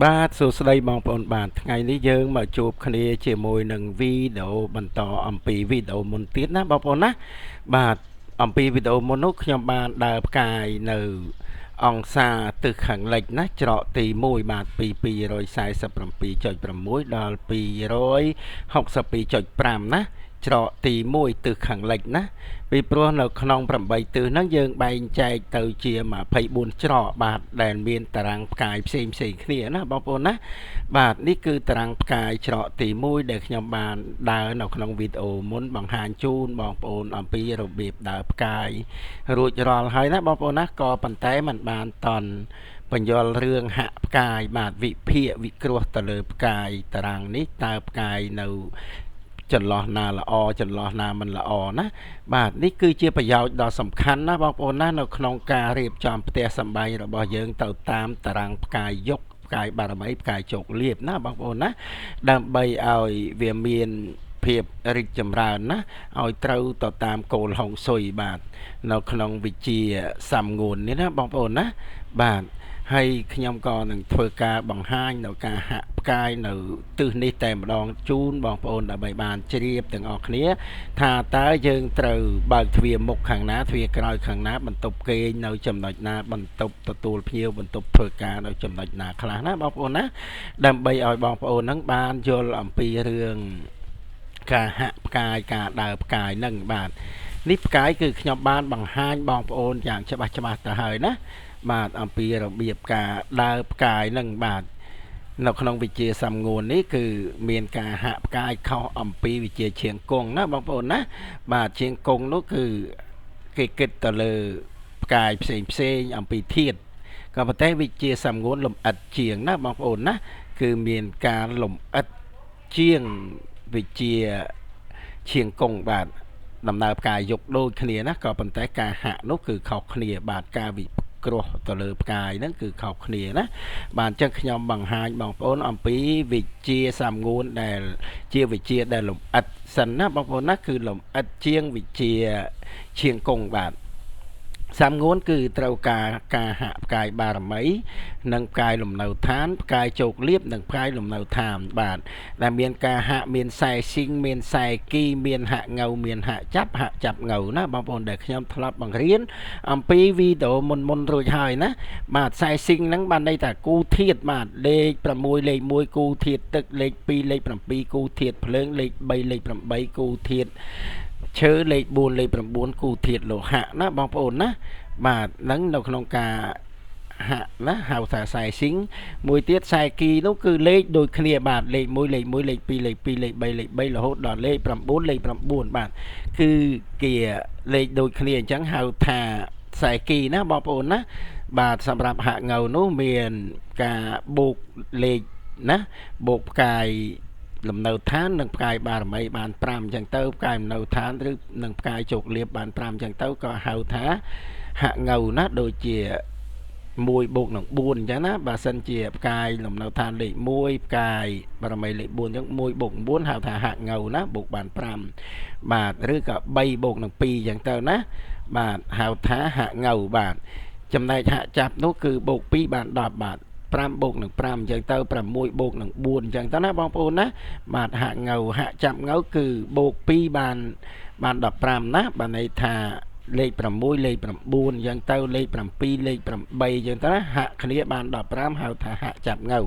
បាទសួស្តីបងប្អូនបាទថ្ងៃនេះយើងមកជួបគ្នាជាមួយនឹងវីដេអូបន្តអំពីវីដេអូមុនទៀតណាបងប្អូនណាបាទអំពីវីដេអូមុននោះខ្ញុំបានដើរផ្កាយនៅអង្គសាទិសខាងលិចណាច្រកទី1បាទពី247.6ដល់262.5ណាច្រកទី1ទិសខាងលិចណាពីព្រោះនៅក្នុង8ទិសហ្នឹងយើងបែងចែកទៅជា24ច្រកបាទដែលមានតារាងផ្កាយផ្សេងគ្នាណាបងប្អូនណាបាទនេះគឺតារាងផ្កាយច្រកទី1ដែលខ្ញុំបានដើរនៅក្នុងវីដេអូមុនបង្ហាញជូនបងប្អូនអំពីរបៀបដើរផ្កាយរួចរាល់ហើយណាបងប្អូនណាក៏ប៉ុន្តែมันបានតន់បញ្យល់រឿងហាក់ផ្កាយបាទវិភាគវិគ្រោះទៅលើផ្កាយតារាងនេះតើផ្កាយនៅចន្លោះណាល្អចន្លោះណាមិនល្អណាបាទនេះគឺជាប្រយោជន៍ដ៏សំខាន់ណាបងប្អូនណានៅក្នុងការរៀបចំផ្ទះសម្បែងរបស់យើងទៅតាមតារាងផ្កាយយុគផ្កាយបារមីផ្កាយជោគលាភណាបងប្អូនណាដើម្បីឲ្យវាមានភាពរីកចម្រើនណាឲ្យត្រូវទៅតាមគោលហុងស៊ុយបាទនៅក្នុងវិជាសំងួននេះណាបងប្អូនណាបាទហើយខ្ញុំក៏នឹងធ្វើការបង្ហាញនៅការហាក់ផ្កាយនៅទិសនេះតែម្ដងជូនបងប្អូនដើម្បីបានជ្រាបទាំងអស់គ្នាថាតើយើងត្រូវបើកទ្វារមុខខាងណាទ្វារក្រោយខាងណាបន្ទប់គេងនៅចំណុចណាបន្ទប់ទទួលភ្ញៀវបន្ទប់ធ្វើការនៅចំណុចណាខ្លះណាបងប្អូនណាដើម្បីឲ្យបងប្អូននឹងបានយល់អំពីរឿងការហាក់ផ្កាយការដើរផ្កាយនឹងបាទនេះផ្កាយគឺខ្ញុំបានបង្ហាញបងប្អូនយ៉ាងច្បាស់ទៅហើយណាបាទអំពីរបៀបការដើរផ្កាយនឹងបាទនៅក្នុងវិជាសំងួននេះគឺមានការហាក់ផ្កាយខុសអំពីវិជាឈៀងគង់ណាបងប្អូនណាបាទឈៀងគង់នោះគឺគេគិតទៅលើផ្កាយផ្សេងអំពីធាតុក៏ប៉ុន្តែវិជាសំងួនលំអិតជាងណាបងប្អូនណាគឺមានការលំអិតជាងវិជាឈៀងគង់បាទដំណើរផ្កាយយកដូចគ្នាណាក៏ប៉ុន្តែការហាក់នោះគឺខុសគ្នាបាទការវិគ្រោះទៅលើផ្កាយហ្នឹងគឺខុសគ្នាណាបាទអញ្ចឹងខ្ញុំបង្ហាញបងប្អូនអំពីវិជាសំងួនដែលជាវិជាដែលលំអិតសិនណាបងប្អូនណាគឺលំអិតជាងវិជាឈៀងគង់បាទសំងួនគឺត្រូវការហាក់ផ្កាយបារមីនិងផ្កាយលំនៅឋានផ្កាយជោគលាភនិងផ្កាយលំនៅឋានបាទដែលមានការហាក់មានខ្សែស៊ីងមានខ្សែគីមានហាក់ងៅមានហាក់ចាប់ងៅណាបងប្អូនដែលខ្ញុំធ្លាប់បង្រៀនអំពីវីដេអូមុនរួចហើយណាបាទខ្សែស៊ីងហ្នឹងបានន័យថាគូធាតុបាទលេខ6លេខ1គូធាតុទឹកលេខ2លេខ7គូធាតុភ្លើងលេខ3លេខ8គូធាតុឈើលេខ4លេខ9គូធាតុលោហៈណាបងប្អូនណាបាទហ្នឹងនៅក្នុងការហាក់ណាហៅថាខ្សែស៊ីងមួយទៀតខ្សែគីនោះគឺលេខដូចគ្នាបាទលេខ1លេខ1លេខ2លេខ2លេខ3លេខ3រហូតដល់លេខ9លេខ9បាទគឺគេលេខដូចគ្នាអញ្ចឹងហៅថាខ្សែគីណាបងប្អូនណាបាទសម្រាប់ហាក់ងៅនោះមានការបូកលេខណាបូកផ្កាយលំនៅឋាននិងផ្កាយបារមីបាន5អញ្ចឹងទៅផ្កាយលំនៅឋានឬនឹងផ្កាយជោគលាភបាន5អញ្ចឹងទៅក៏ហៅថាហាក់ងៅណាដូចជា1បូកនឹង4អញ្ចឹងណាបើសិនជាផ្កាយលំនៅឋានលេខ1ផ្កាយបារមីលេខ4អញ្ចឹង1បូក9ហៅថាហាក់ងៅណាបូកបាន5បាទឬក៏3បូកនឹង2អញ្ចឹងទៅណាបាទហៅថាហាក់ងៅបាទចំណែកហាក់ចាប់នោះគឺបូក2បាន10បាទ5បូកនឹង5អញ្ចឹងទៅ6បូកនឹង4អញ្ចឹងទៅណាបងប្អូនណាបាទហាក់ងៅហាក់ចាប់ងៅគឺបូក2បាន15ណាបាទន័យថាលេខ6លេខ9អញ្ចឹងទៅលេខ7លេខ8អញ្ចឹងទៅណាហាក់គ្នាបាន15ហៅថាហាក់ចាប់ងៅ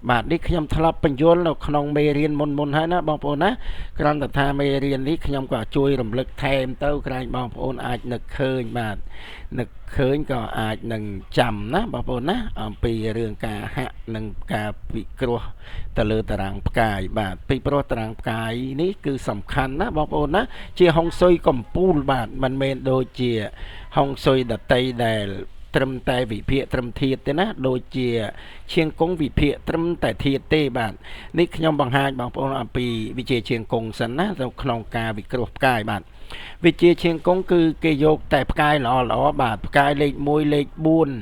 បាទនេះខ្ញុំធ្លាប់បញ្យល់នៅក្នុងមេរៀនមុនហើយណាបងប្អូនណាគ្រាន់តែថាមេរៀននេះខ្ញុំក៏ជួយរំលឹកថែមទៅក្រែងបងប្អូនអាចនឹកឃើញបាទនឹកឃើញក៏អាចនឹងចាំណាបងប្អូនណាអំពីរឿងការហាក់និងការវិគ្រោះទៅលើតារាងផ្កាយបាទពីព្រោះតារាងផ្កាយនេះគឺសំខាន់ណាបងប្អូនណាជាហុងស៊ុយកំពូលបាទមិនមែនដូចជាហុងស៊ុយដតីដែលត្រឹមតែវិភាគត្រឹមធាតុទេណាដូចជាឈៀងគង់វិភាគត្រឹមតែធាតុទេបាទនេះខ្ញុំបង្ហាញបងប្អូនអំពីវិជាឈៀងគង់សិនណានៅក្នុងការវិគ្រោះផ្កាយបាទវិជាឈៀងគង់គឺគេយកតែផ្កាយល្អបាទផ្កាយលេខ1លេខ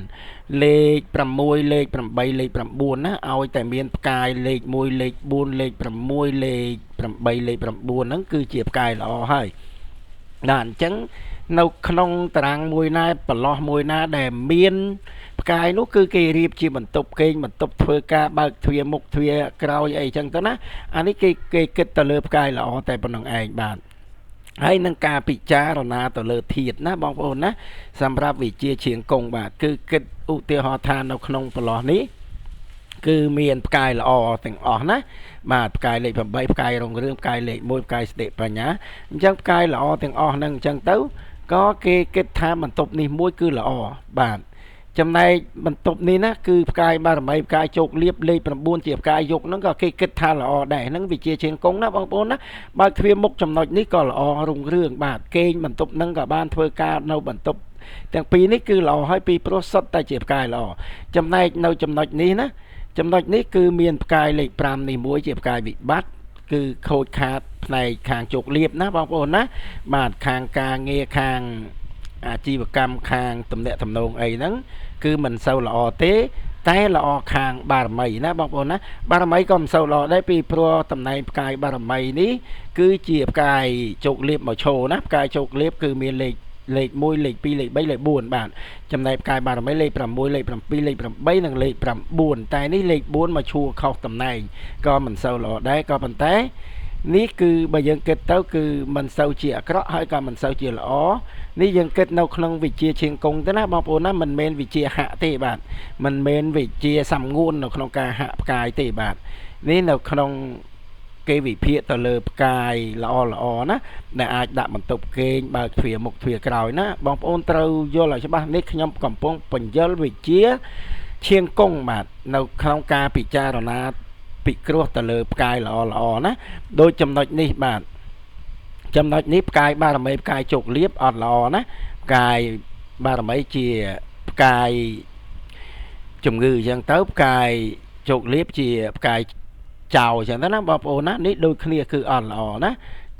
4លេខ6លេខ8លេខ9ណាឲ្យតែមានផ្កាយលេខ1លេខ4លេខ6លេខ8លេខ9ហ្នឹងគឺជាផ្កាយល្អហើយបាទអញ្ចឹង នៅក្នុងតារាងមួយណាប្រឡោះមួយណាដែលមានផ្កាយនោះគឺគេរៀបជាបន្ទប់គេងបន្ទប់ធ្វើការបើកទ្វារមុខទ្វារក្រោយអីចឹងទៅណាអានេះគេគិតទៅលើផ្កាយល្អតែប៉ុណ្្នឹងឯងបាទហើយនឹងការពិចារណាទៅលើធាតុណាបងប្អូនណាសម្រាប់វិជាជាងកុងបាទគឺគិតឧទាហរណ៍ថានៅក្នុងប្រឡោះនេះគឺមានផ្កាយល្អទាំងអស់ណាបាទផ្កាយលេខ8ផ្កាយរុងរឿងផ្កាយលេខ1ផ្កាយសតិបញ្ញាអញ្ចឹងផ្កាយល្អទាំងអស់ហ្នឹងអញ្ចឹងទៅក៏គេគិតថាបន្ទប់នេះមួយគឺល្អបាទចំណែកបន្ទប់នេះណាគឺផ្កាយបារមីផ្កាយជោគលៀបលេខ9ជាផ្កាយយុគហ្នឹងក៏គេគិតថាល្អដែរហ្នឹងវិជាជាងកុងណាបងប្អូនណាបើទ្វារមុខចំណុចនេះក៏ល្អរុងរឿងបាទគេងបន្ទប់ហ្នឹងក៏បានធ្វើការនៅបន្ទប់ទាំងពីរនេះគឺល្អហើយពីព្រោះសុទ្ធតែជាផ្កាយល្អចំណែកនៅចំណុចនេះណាចំណុចនេះគឺមានផ្កាយលេខ5នេះមួយជាផ្កាយវិបត្តិគឺខូចខាតផ្នែកខាងជោគលៀបណាបងប្អូនណាបាទខាងការងារខាងអាជីវកម្មខាងទំនាក់ទំនងអីហ្នឹងគឺមិនសូវល្អទេតែល្អខាងបារមីណាបងប្អូនណាបារមីក៏មិនសូវល្អដែរពីព្រោះតំណែងផ្កាយបារមីនេះគឺជាផ្កាយជោគលៀបមកឈរណាផ្កាយជោគលៀបគឺមានលេខ1លេខ2លេខ3លេខ4បាទចំណែកផ្កាយបារមីលេខ6លេខ7លេខ8និងលេខ9តែនេះលេខ4មកឈួរខុសតំណែងក៏មិនសូវល្អដែរក៏ប៉ុន្តែនេះគឺបើយើងគិតទៅគឺមិនសូវជាអាក្រក់ហើយក៏មិនសូវជាល្អនេះយើងគិតនៅក្នុងវិជាជាងកុងទៅណាបងប្អូនណាមិនមែនវិជាហៈទេបាទមិនមែនវិជាសំងួននៅក្នុងការហាក់ផ្កាយទេបាទនេះនៅក្នុងគេវិភាគទៅលើផ្កាយល្អណាដែលអាចដាក់បន្ទប់គេងបើកទ្វារមុខទ្វារក្រោយណាបងប្អូនត្រូវយល់ឲ្យច្បាស់នេះខ្ញុំកំពុងបញ្យល់វិជាជាងកុងបាទនៅក្នុងការពិចារណាពិគ្រោះទៅលើផ្កាយល្អណាដូចចំណុចនេះបាទចំណុចនេះផ្កាយបារមីផ្កាយជោគលៀបអត់ល្អណាផ្កាយបារមីជាផ្កាយជំងឺអញ្ចឹងទៅផ្កាយជោគលៀបជាផ្កាយចោលអញ្ចឹងទៅណាបងប្អូនណានេះដូចគ្នាគឺអត់ល្អណា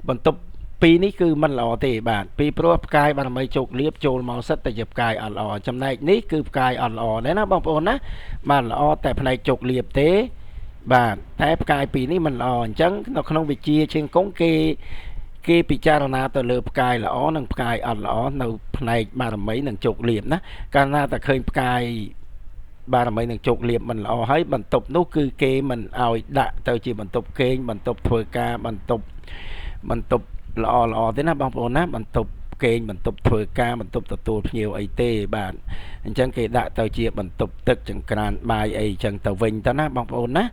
បន្ទប់ពីរនេះគឺមិនល្អទេបាទពីព្រោះផ្កាយបារមីជោគលៀបចូលមកសិតតែជាផ្កាយអត់ល្អចំណែកនេះគឺផ្កាយអត់ល្អដែរណាបងប្អូនណាបាទល្អតែផ្នែកជោគលៀបទេបាទតែផ្កាយពីរនេះមិនល្អអញ្ចឹងនៅក្នុងវិជាជាងកុងគេពិចារណាទៅលើផ្កាយល្អនិងផ្កាយអត់ល្អនៅផ្នែកបារមីនិងជោគលៀបណាកាលណាតែឃើញផ្កាយបារមីនឹងជោគលៀបមិនល្អហើយបន្ទប់នោះគឺគេមិនឲ្យដាក់ទៅជាបន្ទប់គេងបន្ទប់ធ្វើការបន្ទប់ល្អទេណាបងប្អូនណាបន្ទប់គេងបន្ទប់ធ្វើការបន្ទប់ទទួលភ្ញៀវអីទេបាទអញ្ចឹងគេដាក់ទៅជាបន្ទប់ទឹកចង្ក្រានបាយអីអញ្ចឹងទៅវិញទៅណាបងប្អូនណា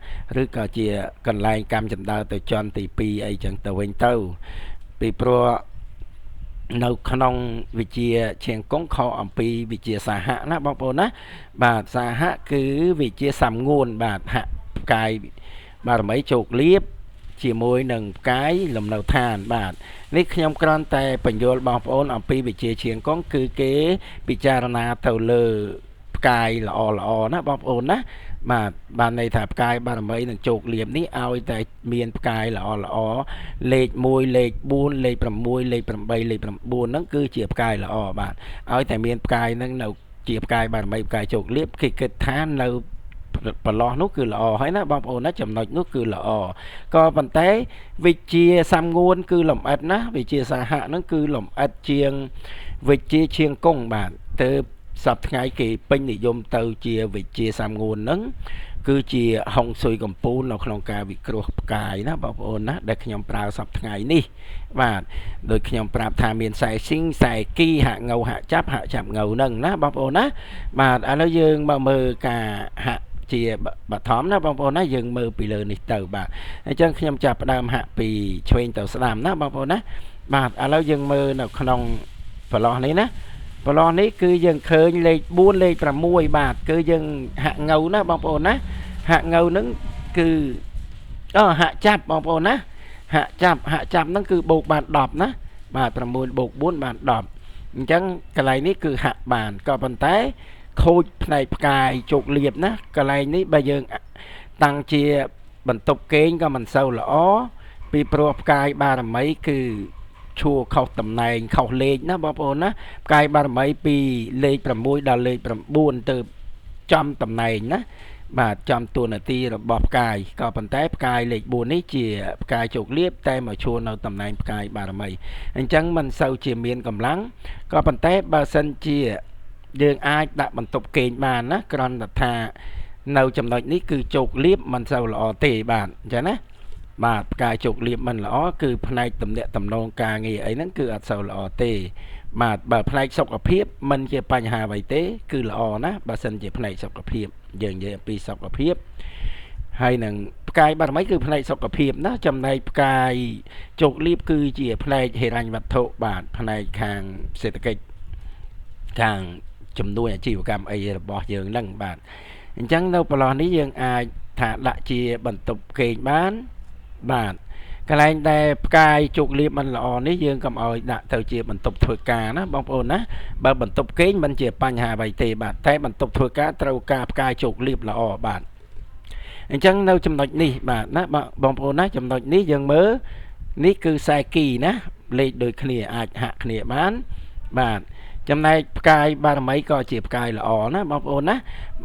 ឬក៏ជាកន្លែងកម្មចម្រើនទៅជាន់ទី2អីអញ្ចឹងទៅវិញទៅពីព្រោះនៅក្នុងវិជាជាងកុងខអំពីវិជាសហៈណាបងប្អូនណាបាទសហៈគឺវិជាសំងួនបាទហៈផ្កាយបារមីជោគលៀបជាមួយនឹងផ្កាយលំនៅឋានបាទនេះខ្ញុំគ្រាន់តែបញ្យល់បងប្អូនអំពីវិជាជាងកុងគឺគេពិចារណាទៅលើផ្កាយល្អណាបងប្អូនណាបាទបានន័យថាផ្កាយបារមីនិងជោគលៀបនេះឲ្យតែមានផ្កាយល្អលេខ1លេខ4លេខ6លេខ8លេខ9ហ្នឹងគឺជាផ្កាយល្អបាទឲ្យតែមានផ្កាយហ្នឹងនៅជាផ្កាយបារមីផ្កាយជោគលៀបគេគិតថានៅប្រឡោះនោះគឺល្អហើយណាបងប្អូនណាចំណុចនោះគឺល្អក៏ប៉ុន្តែវិជាសំងួនគឺលំអិតណាវិជាសហៈហ្នឹងគឺលំអិតជាងវិជាជាងកុងបាទទៅសប្តាហ៍ថ្ងៃគេពេញនិយមទៅជាវិជាសំងួនហ្នឹងគឺជាហុងស៊ុយកំពូលនៅក្នុងការវិគ្រោះផ្កាយណាបងប្អូនណាដែលខ្ញុំប្រើសប្តាហ៍ថ្ងៃនេះបាទដោយខ្ញុំប្រាប់ថាមានខ្សែស៊ីងខ្សែគីហាក់ងៅហាក់ចាប់ហាក់ចាប់ងៅហ្នឹងណាបងប្អូនណាបាទឥឡូវយើងមកមើលការហាក់ជាបឋមណាបងប្អូនណាយើងមើលពីលើនេះទៅបាទអញ្ចឹងខ្ញុំចាប់ផ្ដើមហាក់ពីឆ្វេងទៅស្ដាំណាបងប្អូនណាបាទឥឡូវយើងមើលនៅក្នុងប្រឡោះនេះណាប្រឡោះនេះគឺយើងឃើញលេខ4លេខ6បាទគឺយើងហាក់ងៅណាបងប្អូនណាហាក់ងៅហ្នឹងគឺហាក់ចាប់បងប្អូនណាហាក់ចាប់ហ្នឹងគឺបូកបាន10ណាបាទ6បូក4បាន10អញ្ចឹងកន្លែងនេះគឺហាក់បានក៏ប៉ុន្តែខូចផ្នែកផ្កាយជោគលៀបណាកន្លែងនេះបើយើងតាំងជាបន្ទប់គេងក៏មិនសូវល្អពីព្រោះផ្កាយបារមីគឺឈួរខុសតំណែងខុសលេខណាបងប្អូនណាផ្កាយបារមីពីលេខ6ដល់លេខ9ទៅចំតំណែងណា បាទចំតួនាទីរបស់ផ្កាយក៏ប៉ុន្តែផ្កាយលេខ4នេះជាផ្កាយជោគលាភតែមកឈរនៅតំណែងផ្កាយបារមីអញ្ចឹងមិនសូវជាមានកម្លាំងក៏ប៉ុន្តែបើសិនជាយើងអាចដាក់បន្ទប់គេងបានណាគ្រាន់តែថានៅចំណុចនេះគឺជោគលាភមិនសូវល្អទេបាទអញ្ចឹងណាបាទផ្កាយជោគលាភមិនល្អគឺផ្នែកទំនាក់ទំនងការងារអីហ្នឹងគឺអត់សូវល្អទេបាទបើផ្នែកសុខភាពមិនជាបញ្ហាអ្វីទេគឺល្អណាបើសិនជាផ្នែកសុខភាពយើងនិយាយអំពីសុខភាពហើយនឹងផ្កាយបារមីគឺផ្នែកសុខភាពណាចំណែកផ្កាយជោគលាភគឺជាផ្នែកហិរញ្ញវត្ថុបាទផ្នែកខាងសេដ្ឋកិច្ចខាងជំនួយអាជីវកម្មអីរបស់យើងហ្នឹងបាទអញ្ចឹងនៅប្រឡោះនេះយើងអាចថាដាក់ជាបន្ទប់គេងបានបាទកន្លែងដែលផ្កាយជោគលាភមិនល្អនេះយើងកុំឲ្យដាក់ទៅជាបន្ទប់ធ្វើការណាបងប្អូនណាបើបន្ទប់គេងមិនជាបញ្ហាអ្វីទេបាទតែបន្ទប់ធ្វើការត្រូវការផ្កាយជោគលាភល្អបាទអញ្ចឹងនៅចំណុចនេះបាទណាបងប្អូនណាចំណុចនេះយើងមើលនេះគឺខ្សែគីណាលេខដូចគ្នាអាចហាក់គ្នាបានបាទចំណែកផ្កាយបារមីក៏ជាផ្កាយល្អណាបងប្អូនណា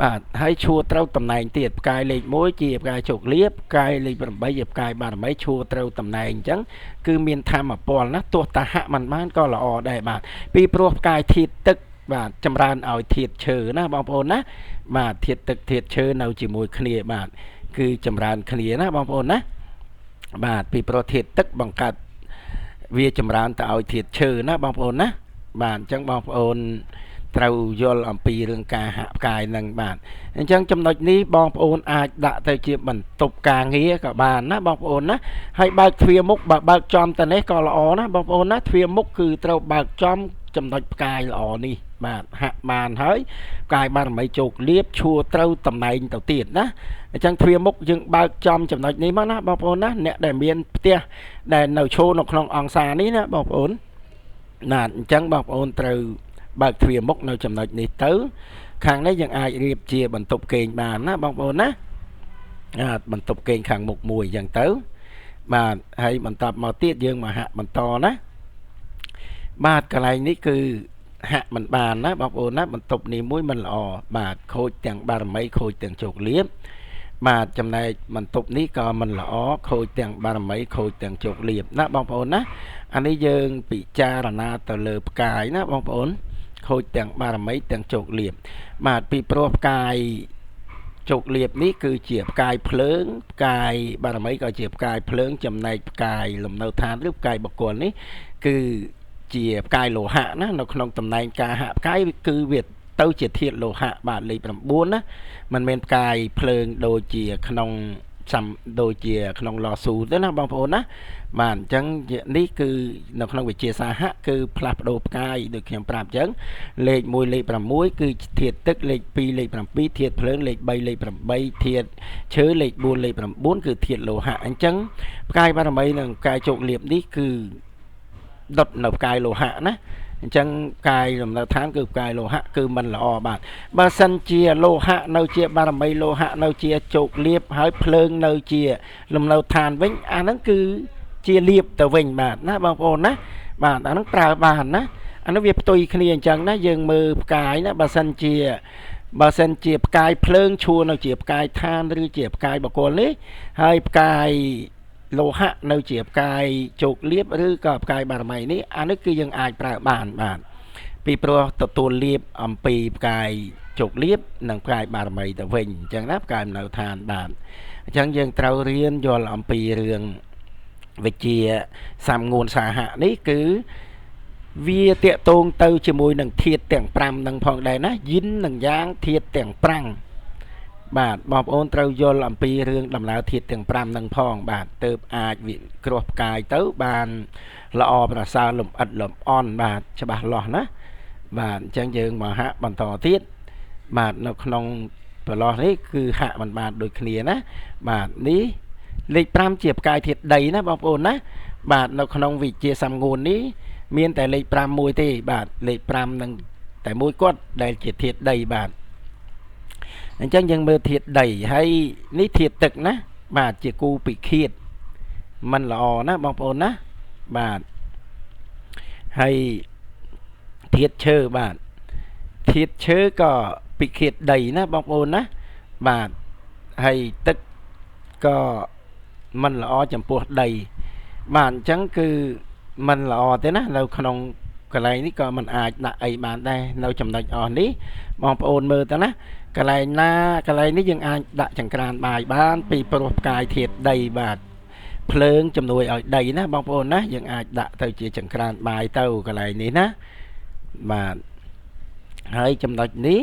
បាទហើយឈួរត្រូវតំណែងទៀតផ្កាយលេខ1ជាផ្កាយជោគលាភផ្កាយលេខ8ជាផ្កាយបារមីឈួរត្រូវតំណែងអញ្ចឹងគឺមានធម៌ពលណាទោះតាហៈមិនបានក៏ល្អដែរបាទពីព្រោះផ្កាយធាតុទឹកបាទចម្រើនឲ្យធាតុឈើណាបងប្អូនណាបាទធាតុទឹកធាតុឈើនៅជាមួយគ្នាបាទគឺចម្រើនគ្នាណាបងប្អូនណាបាទពីព្រោះធាតុទឹកបង្កើតវាចម្រើនទៅឲ្យធាតុឈើណាបងប្អូនណាបាទអញ្ចឹងបងប្អូនត្រូវយល់អំពីរឿងការហាក់ផ្កាយនឹងបាទអញ្ចឹងចំណុចនេះបងប្អូនអាចដាក់ទៅជាបន្ទប់ការងារក៏បានណាបងប្អូនណាហើយបើកទ្វារមុខបើកចំទៅនេះក៏ល្អណាបងប្អូនណាទ្វារមុខគឺត្រូវបើកចំចំណុចផ្កាយល្អនេះបាទហាក់បានហើយផ្កាយបារមីជោគលាភឈួរត្រូវតំណែងទៅទៀតណាអញ្ចឹងទ្វារមុខយើងបើកចំចំណុចនេះមកណាបងប្អូនណាអ្នកដែលមានផ្ទះដែលនៅឈរនៅក្នុងអង្សារនេះណាបងប្អូនណាអញ្ចឹងបងប្អូនត្រូវបើកទ្វារមុខនៅចំណុចនេះទៅខាងនេះយើងអាចរៀបជាបន្ទប់គេងបានណាបងប្អូនណាបន្ទប់គេងខាងមុខមួយអញ្ចឹងទៅបាទហើយបន្តមកទៀតយើងមកហាក់បន្តណាបាទកន្លែងនេះគឺហាក់មិនបានណាបងប្អូនណាបន្ទប់នេះមួយមិនល្អបាទខូចទាំងបារមីខូចទាំងជោគលាភបាទចំណែកបន្ទប់នេះក៏មិនល្អខូចទាំងបារមីខូចទាំងជោគលាភណាបងប្អូនណាអានេះយើងពិចារណាទៅលើផ្កាយណាបងប្អូនខូចទាំងបារមីទាំងជោគលាភបាទពីព្រោះផ្កាយជោគលាភនេះគឺជាផ្កាយភ្លើងផ្កាយបារមីក៏ជាផ្កាយភ្លើងចំណែកផ្កាយលំនៅឋានឬផ្កាយបុគ្គលនេះគឺជាផ្កាយលោហៈណានៅក្នុងតំណែងការហៈផ្កាយគឺវាទៅជាធាតុលោហៈបាទលេខ9ណាมันមានផ្កាយភ្លើងដូចជាក្នុងដូចជាក្នុងឡស៊ូទេណាបងប្អូនណាបាទអញ្ចឹងនេះគឺនៅក្នុងវិទ្យាសាស្ត្រហៈគឺផ្លាស់ប្ដូរផ្កាយដូចខ្ញុំប្រាប់អញ្ចឹងលេខ1លេខ6គឺធាតុទឹកលេខ2លេខ7ធាតុភ្លើងលេខ3លេខ8ធាតុឈើលេខ4លេខ9គឺធាតុលោហៈអញ្ចឹងផ្កាយបារមីនិងផ្កាយជោគលាភនេះគឺដុតនៅផ្កាយលោហៈណាអញ្ចឹងផ្កាយលំនៅឋានគឺផ្កាយលោហៈគឺមិនល្អបាទបើសិនជាលោហៈនៅជាបារមីលោហៈនៅជាជោគលាភហើយភ្លើងនៅជាលំនៅឋានវិញអាហ្នឹងគឺជាលាភទៅវិញបាទណាបងប្អូនណាបាទអាហ្នឹងប្រើបានណាអានោះវាផ្ទុយគ្នាអញ្ចឹងណាយើងមើលផ្កាយណាបើសិនជាផ្កាយភ្លើងឈួរនៅជាផ្កាយឋានឬជាផ្កាយបុគ្គលនេះហើយផ្កាយលោហៈនៅជាផ្កាយជោគលាភឬក៏ផ្កាយបារមីនេះអានេះគឺយើងអាចប្រើបានបាទពីព្រោះទទួលលាភអំពីផ្កាយជោគលាភនិងផ្កាយបារមីទៅវិញអញ្ចឹងណាផ្កាយនៅឋានបាទអញ្ចឹងយើងត្រូវរៀនយល់អំពីរឿងវិជ្ជាសំងួនសាហៈនេះគឺវាតាកតងទៅជាមួយនឹងធាតុទាំង5នឹងផងដែរណាយិននិងយ៉ាងធាតុទាំង5បាទបងប្អូនត្រូវយល់អំពីរឿងដំណើរធាតុទាំង5នឹងផងបាទទើបអាចវិគ្រោះផ្កាយទៅបានល្អប្រសើរលំអិតលំអន់បាទច្បាស់លាស់ណាបាទអញ្ចឹងយើងមកហាក់បន្តទៀតបាទនៅក្នុងប្រឡោះនេះគឺហាក់មិនបានដូចគ្នាណាបាទនេះលេខ5ជាផ្កាយធាតុដីណាបងប្អូនណាបាទនៅក្នុងវិជ្ជាសំងួននេះមានតែលេខ5មួយទេបាទលេខ5នឹងតែមួយគាត់ដែលជាធាតុដីបាទអញ្ចឹងយើងមើលធាតុដីហើយនេះធាតុទឹកណាបាទជាគូពិឃាតมันល្អណាបងប្អូនណាបាទហើយធាតុឈើបាទធាតុឈើក៏ពិឃាតដីណាបងប្អូនណាបាទ ហើយទឹកក៏មិនល្អចំពោះដីបាទអញ្ចឹងគឺមិនល្អទេណានៅក្នុងកន្លែងនេះក៏មិនអាចដាក់អីបានដែរនៅចំណុចអស់នេះបងប្អូនមើលទៅណាកន្លែងណាកន្លែងនេះយើងអាចដាក់ចង្ក្រានបាយបានពីព្រោះផ្កាយធាតុដីបាទភ្លើងជំនួយឲ្យដីណាបងប្អូនណាយើងអាចដាក់ទៅជាចង្ក្រានបាយទៅកន្លែងនេះណាបាទហើយចំណុចនេះ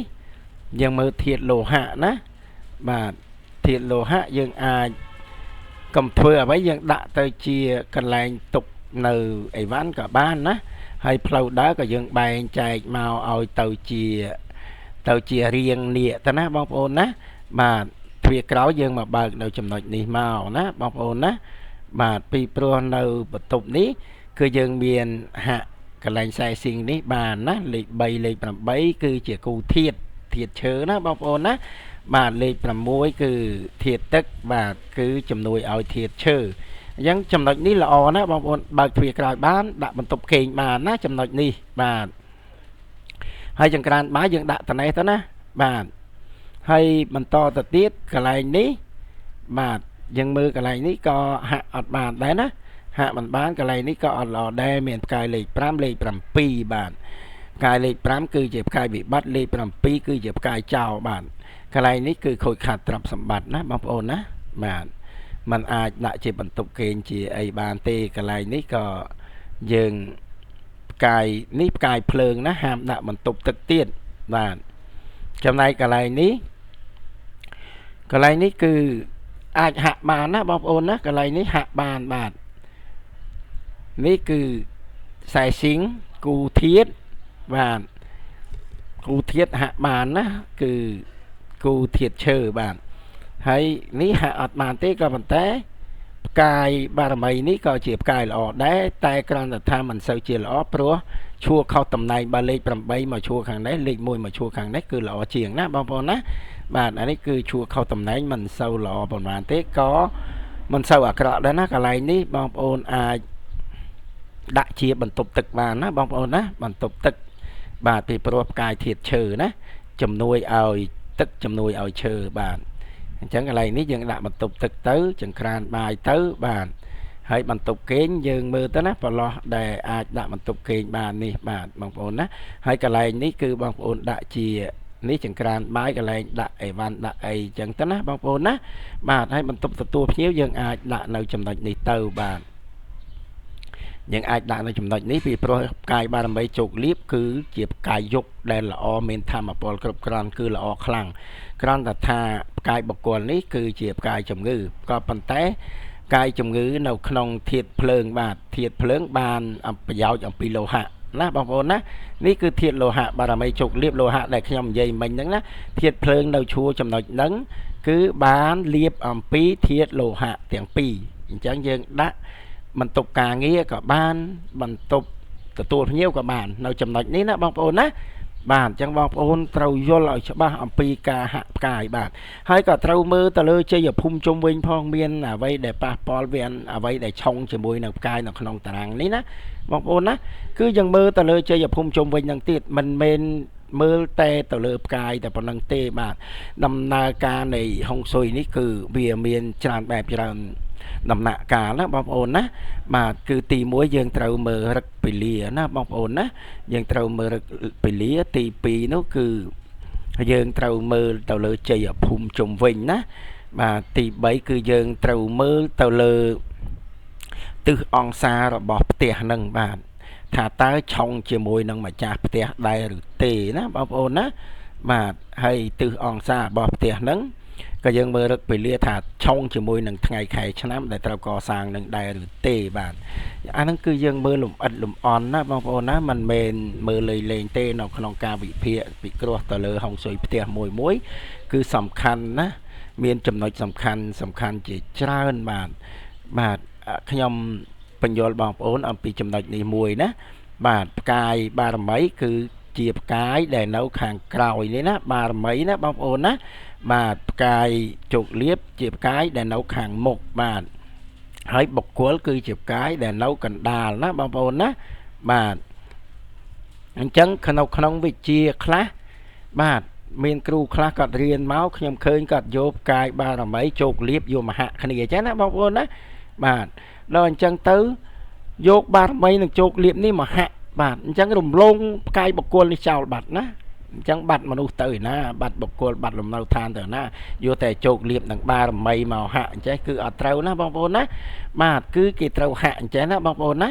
យើងមើលធាតុលោហៈណាបាទធាតុលោហៈយើងអាចកុំធ្វើអ្វីយើងដាក់ទៅជាកន្លែងទុកនៅអីវ៉ាន់ក៏បានណាហើយផ្លូវដើរក៏យើងបែងចែកមកឲ្យទៅជារៀងនៀកទៅណាបងប្អូនណាបាទទ្វារក្រោយយើងមកបើកនៅចំណុចនេះមកណាបងប្អូនណាបាទពីព្រោះនៅបន្ទប់នេះគឺយើងមានហាក់កន្លែងខ្សែស៊ីងនេះបានណាលេខ3លេខ8គឺជាគូធាតុឈើណាបងប្អូនណាបាទលេខ6គឺធាតុទឹកបាទគឺជំនួយឲ្យធាតុឈើអញ្ចឹងចំណុចនេះល្អណាបងប្អូនបើកទ្វារក្រោយបានដាក់បន្ទប់គេងបានណាចំណុចនេះបាទហើយចង្ក្រានបាយយើងដាក់ត្នេះទៅណាបាទហើយបន្តទៅទៀតកន្លែងនេះបាទយើងមើលកន្លែងនេះក៏ហាក់អត់បានដែរណាហាក់មិនបានកន្លែងនេះក៏អត់ល្អដែរមានផ្កាយលេខ5លេខ7បាទផ្កាយលេខ5គឺជាផ្កាយវិបត្តិលេខ7គឺជាផ្កាយចោលបាទកន្លែងនេះគឺខូចខាតទ្រព្យសម្បត្តិណាបងប្អូនណាបាទมันអាចដាក់ជាបន្ទប់គេងជាអីបានទេកន្លែងនេះក៏យើងផ្កាយនេះផ្កាយភ្លើងណាហាមដាក់បន្ទប់ទឹកទៀតបាទចំណែកកន្លែងនេះគឺអាចហាក់បានណាបងប្អូនណាកន្លែងនេះហាក់បានបាទនេះគឺខ្សែស៊ីងគូធាតុបាទគូធាតុហាក់បានណាគឺគូធាតុឈើបាទហើយនេះហាក់អត់បានទេក៏ប៉ុន្តែផ្កាយបារមីនេះក៏ជាផ្កាយល្អដែរតែគ្រាន់តែថាមិនសូវជាល្អព្រោះឈួរខុសតំណែងបើលេខ8មកឈួរខាងនេះលេខ1មកឈួរខាងនេះគឺល្អជាងណាបងប្អូនណាបាទអានេះគឺឈួរខុសតំណែងមិនសូវល្អប៉ុន្មានទេក៏មិនសូវអាក្រក់ដែរណាកន្លែងនេះបងប្អូនអាចដាក់ជាបន្ទប់ទឹកបានណាបងប្អូនណាបន្ទប់ទឹកបាទពីព្រោះផ្កាយធាតុឈើណាជំនួយឲ្យទឹកជំនួយឲ្យឈើបាទអញ្ចឹងកន្លែងនេះយើងដាក់បន្ទប់ទឹកទៅចង្ក្រានបាយទៅបាទហើយបន្ទប់គេងយើងមើលទៅណាប្រឡោះដែលអាចដាក់បន្ទប់គេងបាននេះបាទបងប្អូនណាហើយកន្លែងនេះគឺបងប្អូនដាក់ជានេះចង្ក្រានបាយកន្លែងដាក់អីវ៉ាន់ដាក់អីចឹងទៅណាបងប្អូនណាបាទហើយបន្ទប់ទទួលភ្ញៀវយើងអាចដាក់នៅចំណុចនេះទៅបាទយើងអាចដាក់នៅចំណុចនេះពីព្រោះផ្កាយបារមីជោគលាភគឺជាផ្កាយយុគដែលល្អមានធម៌ពលគ្រប់គ្រាន់គឺល្អខ្លាំងគ្រាន់តែថាផ្កាយបុគ្គលនេះគឺជាផ្កាយជំងឺក៏ប៉ុន្តែផ្កាយជំងឺនៅក្នុងធាតុភ្លើងបាទធាតុភ្លើងបានប្រយោជន៍អំពីលោហៈណាបងប្អូនណានេះគឺធាតុលោហៈបារមីជោគលាភលោហៈដែលខ្ញុំនិយាយមិញហ្នឹងណាធាតុភ្លើងនៅឈួរចំណុចហ្នឹងគឺបានលាបអំពីធាតុលោហៈទាំងពីរអញ្ចឹងយើងដាក់បន្ទប់ការងារក៏បានបន្ទប់ទទួលភ្ញៀវក៏បាននៅចំណុចនេះណាបងប្អូនណាបាទអញ្ចឹងបងប្អូនត្រូវយល់ឲ្យច្បាស់អំពីការហាក់ផ្កាយបាទហើយក៏ត្រូវមើលទៅលើជ័យភូមិជុំវិញផងមានអ្វីដែលប៉ះពាល់វាអ្វីដែលឆុងជាមួយនឹងផ្កាយនៅក្នុងតារាងនេះណាបងប្អូនណាគឺយើងមើលទៅលើជ័យភូមិជុំវិញនឹងទៀតមិនមែនមើលតែទៅលើផ្កាយតែប៉ុណ្្នឹងទេបាទដំណើរការនៃហុងស៊ុយនេះគឺវាមានច្រើនបែបច្រើនដំណាក់កាលណាបងប្អូនណាបាទគឺទី1យើងត្រូវមើលរឹកពលាណាបងប្អូនណាយើងត្រូវមើលរឹកពលាទី2នោះគឺយើងត្រូវមើលទៅលើជ័យភូមិជុំវិញណាបាទទី3គឺយើងត្រូវមើលទៅលើទិសអង្សារបស់ផ្ទះនឹងបាទថាតើឆុងជាមួយនឹងម្ចាស់ផ្ទះដែរឬទេណាបងប្អូនណាបាទហើយទិសអង្សារបស់ផ្ទះនឹងក៏យើងមើលរឹកពលាថាឆុងជាមួយនឹងថ្ងៃខែឆ្នាំដែលត្រូវកសាងនឹងដែរឬទេបាទអាហ្នឹងគឺយើងមើលលំអិតលំអន់ណាបងប្អូនណាមិនមែនមើលលេងទេនៅក្នុងការវិភាគពិគ្រោះទៅលើហុងស៊ុយផ្ទះមួយគឺសំខាន់ណាមានចំណុចសំខាន់ជាច្រើនបាទខ្ញុំបញ្យល់បងប្អូនអំពីចំណុចនេះមួយណាបាទផ្កាយបារមីគឺជាផ្កាយដែលនៅខាងក្រោយនេះណាបារមីណាបងប្អូនណាបាទផ្កាយជោគលាភជាផ្កាយដែលនៅខាងមុខបាទហើយបុគ្គលគឺជាផ្កាយដែលនៅកណ្ដាលណាបងប្អូនណាបាទអញ្ចឹងក្នុងវិជ្ជាខ្លះបាទ មានគ្រូខ្លះគាត់រៀនមកខ្ញុំឃើញគាត់យកផ្កាយបារមីជោគលាភយកមហៈគ្នាអញ្ចឹងណាបងប្អូនណាបាទដល់អញ្ចឹងទៅយកបារមីនិងជោគលាភនេះមហៈបាទអញ្ចឹងរំលងផ្កាយបុគ្គលនេះចោលបាត់ណាអញ្ចឹងបាត់មនុស្សទៅណាបាត់បុគ្គលបាត់លំនៅឋានទៅណាយកតែជោគលាភនិងបារមីមកហៈអញ្ចឹងគឺអត់ត្រូវណាបងប្អូនណាបាទគឺគេត្រូវហៈអញ្ចឹងណាបងប្អូនណា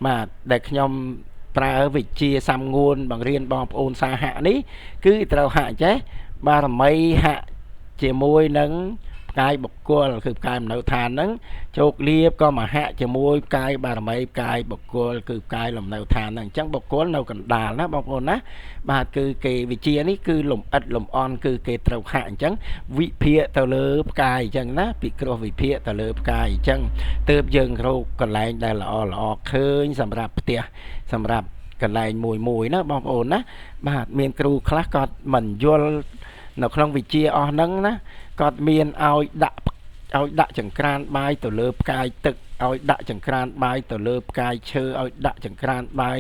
បាទដែលខ្ញុំប្រើវិជាសំងួនបង្រៀនបងប្អូនសាហៈនេះគឺត្រូវហៈចេះបារមីហៈជាមួយនឹងផ្កាយបុគ្គលគឺផ្កាយមនោឋានហ្នឹងជោគលាភក៏មហៈជាមួយផ្កាយបារមីផ្កាយបុគ្គលគឺផ្កាយលំនៅឋានហ្នឹងអញ្ចឹងបុគ្គលនៅកណ្ដាលណាបងប្អូនណាបាទគឺគេវិជានេះគឺលំអិតលំអន់គឺគេត្រូវហៈអញ្ចឹងវិភាគទៅលើផ្កាយអញ្ចឹងណាពិគ្រោះវិភាគទៅលើផ្កាយអញ្ចឹងទើបយើងរកកន្លែងដែលល្អល្អឃើញសម្រាប់ផ្ទះសម្រាប់កន្លែងមួយណាបងប្អូនណាបាទមានគ្រូខ្លះគាត់មិនយល់នៅក្នុងវិជាអស់ហ្នឹងណាគាត់មានឲ្យដាក់ចង្ក្រានបាយទៅលើផ្កាយទឹកឲ្យដាក់ចង្ក្រានបាយទៅលើផ្កាយឈើឲ្យដាក់ចង្ក្រានបាយ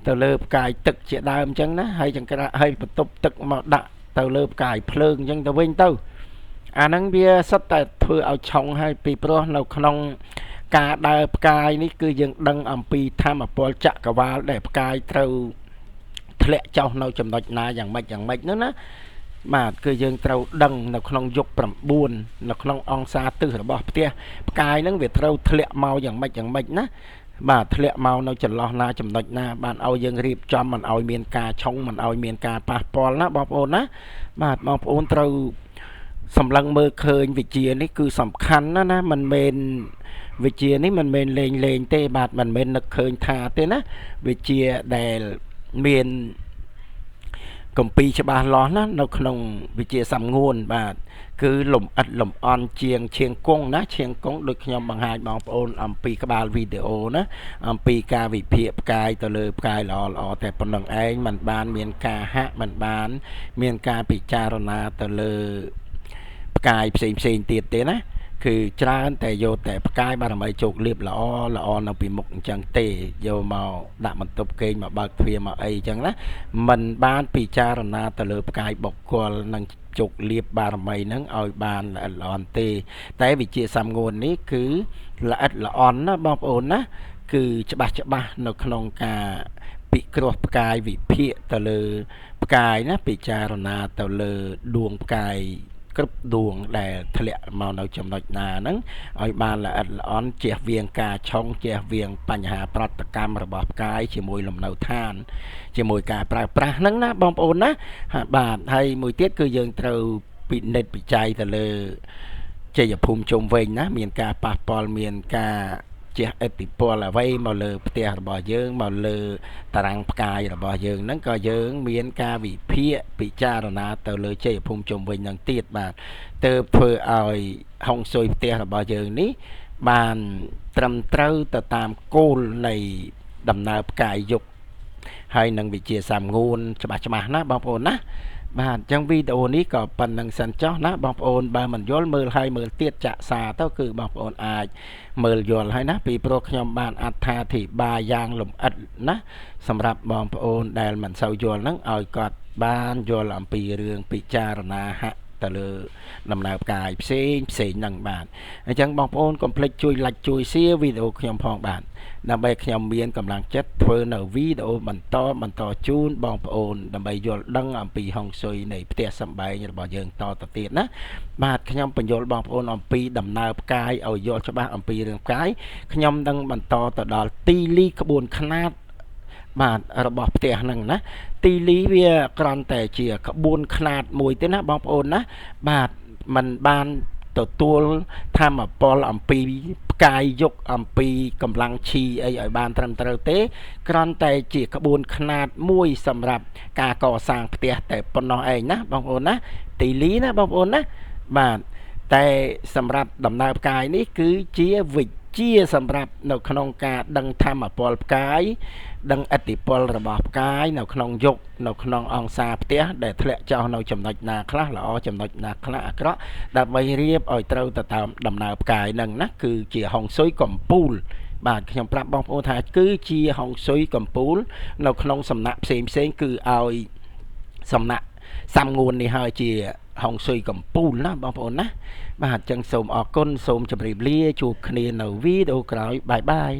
ទៅលើផ្កាយទឹកជាដើមអញ្ចឹងណាហើយចង្ក្រានហើយបន្ទប់ទឹកមកដាក់ទៅលើផ្កាយភ្លើងអញ្ចឹងទៅវិញទៅអាហ្នឹងវាសិតតែធ្វើឲ្យឆុងហើយពីព្រោះនៅក្នុងការដើរផ្កាយនេះគឺយើងដឹងអំពីធម្មពលចក្រវាលដែលផ្កាយត្រូវធ្លាក់ចុះនៅចំណុចណាយ៉ាងម៉េចនោះណាបាទគឺយើងត្រូវដឹងនៅក្នុងយុគ9នៅក្នុងអង្សាទិសរបស់ផ្ទះផ្កាយហ្នឹងវាត្រូវធ្លាក់មកយ៉ាងម៉េចណាបាទធ្លាក់មកនៅចន្លោះណាចំណុចណាបានឲ្យយើងរៀបចំមិនឲ្យមានការឆុងមិនឲ្យមានការប៉ះពាល់ណាបងប្អូនណាបាទបងប្អូនត្រូវសម្លឹងមើលឃើញវិជានេះគឺសំខាន់ណាមិនមែនវិជានេះមិនមែនលេងទេបាទមិនមែននឹកឃើញថាទេណាវិជាដែលមានកំពីច្បាស់លាស់ណានៅក្នុងវិជាសំងួនបាទគឺលំអិតលំអន់ជាងឈៀងគង់ណាឈៀងគង់ដូចខ្ញុំបង្ហាញបងប្អូនអំពីក្បាលវីដេអូណាអំពីការវិភាគផ្កាយទៅលើផ្កាយល្អតែប៉ុណ្្នឹងឯងมันបានមានការហាក់มันបានមានការពិចារណាទៅលើផ្កាយផ្សេងទៀតទេណាគឺច្រើនតែយកតែផ្កាយបារមីជោគលាភល្អនៅពីមុខអញ្ចឹងទេយកមកដាក់បន្ទប់គេងមកបើកទ្វារមកអីអញ្ចឹងណាมันបានពិចារណាទៅលើផ្កាយបុគ្គលនិងជោគលាភបារមីហ្នឹងឲ្យបានល្អិតល្អន់ទេតែវិជាសំងួននេះគឺល្អិតល្អន់ណាបងប្អូនណាគឺច្បាស់នៅក្នុងការពិគ្រោះផ្កាយវិភាគទៅលើផ្កាយណាពិចារណាទៅលើដួងផ្កាយគ្រប់ដួងដែលធ្លាក់មកនៅចំណុចណាហ្នឹងឲ្យបានល្អិតល្អន់ជៀសវាងការឆុងជៀសវាងបញ្ហាប្រតិកម្មរបស់ផ្កាយជាមួយលំនៅឋានជាមួយការប្រើប្រាស់ហ្នឹងណាបងប្អូនណាបាទហើយមួយទៀតគឺយើងត្រូវពិនិត្យពិច័យទៅលើជ័យភូមិជុំវិញណាមានការប៉ះពាល់មានការជះឥទ្ធិពលអ្វីមកលើផ្ទះរបស់យើងមកលើតារាងផ្កាយរបស់យើងហ្នឹងក៏យើងមានការវិភាគពិចារណាទៅលើជ័យភូមិជុំវិញហ្នឹងទៀតបាទទើបធ្វើឲ្យហុងស៊ុយផ្ទះរបស់យើងនេះបានត្រឹមត្រូវទៅតាមគោលនៃដំណើរផ្កាយយុគហើយនឹងវិជាសំងួនច្បាស់ណាបងប្អូនណាបាទអញ្ចឹងវីដេអូនេះក៏ប៉ុណ្្នឹងសិនចុះណាបងប្អូនបើមិនយល់មើលហើយមើលទៀតចាក់សារទៅគឺបងប្អូនអាចមើលយល់ហើយណាពីព្រោះខ្ញុំបានអត្ថាធិប្បាយយ៉ាងលម្អិតណាសម្រាប់បងប្អូនដែលមិនសូវយល់ហ្នឹងឲ្យគាត់បានយល់អំពីរឿងពិចារណាហៈទៅលើដំណើរផ្កាយផ្សេងហ្នឹងបាទអញ្ចឹងបងប្អូនកុំភ្លេចជួយ like ជួយ share វីដេអូខ្ញុំផងបាទដើម្បីខ្ញុំមានកម្លាំងចិត្តធ្វើនៅវីដេអូបន្តជូនបងប្អូនដើម្បីយល់ដឹងអំពីហុងស៊ុយនៃផ្ទះសម្បែងរបស់យើងតទៅទៀតណាបាទខ្ញុំបញ្យល់បងប្អូនអំពីដំណើរផ្កាយឲ្យយល់ច្បាស់អំពីរឿងផ្កាយខ្ញុំនឹងបន្តទៅដល់ទីលីក្បួនខ្នាតបាទរបស់ផ្ទះហ្នឹងណាទីលីវាគ្រាន់តែជាក្បួនខ្នាតមួយទេណាបងប្អូនណាបាទมันបានទទួលធម្មពលអំពីផ្កាយយុគអំពីកម្លាំងឈីអីឲ្យបានត្រឹមត្រូវទេគ្រាន់តែជាក្បួនខ្នាតមួយសម្រាប់ការកសាងផ្ទះតែប៉ុណ្ណោះឯងណាបងប្អូនណាទីលីណាបងប្អូនណាបាទតែសម្រាប់ដំណើរផ្កាយនេះគឺជាវិជ្ជាសម្រាប់នៅក្នុងការដឹងធម្មពលផ្កាយដឹងឥទ្ធិពលរបស់ផ្កាយនៅក្នុងយុគនៅក្នុងអង្សាផ្ទះដែលធ្លាក់ចុះនៅចំណុចណាខ្លះល្អចំណុចណាខ្លះអាក្រក់ដើម្បីរៀបឲ្យត្រូវទៅតាមដំណើរផ្កាយហ្នឹងណាគឺជាហុងស៊ុយកំពូលបាទខ្ញុំប្រាប់បងប្អូនថាគឺជាហុងស៊ុយកំពូលនៅក្នុងសំណាក់ផ្សេងគឺឲ្យសំណាក់ សាំងួននេះហើយជាហុងស៊ុយកំពូលណាបងប្អូនណាបាទអញ្ចឹងសូមអរគុណសូមជម្រាបលាជួបគ្នានៅវីដេអូក្រោយបាយបាយ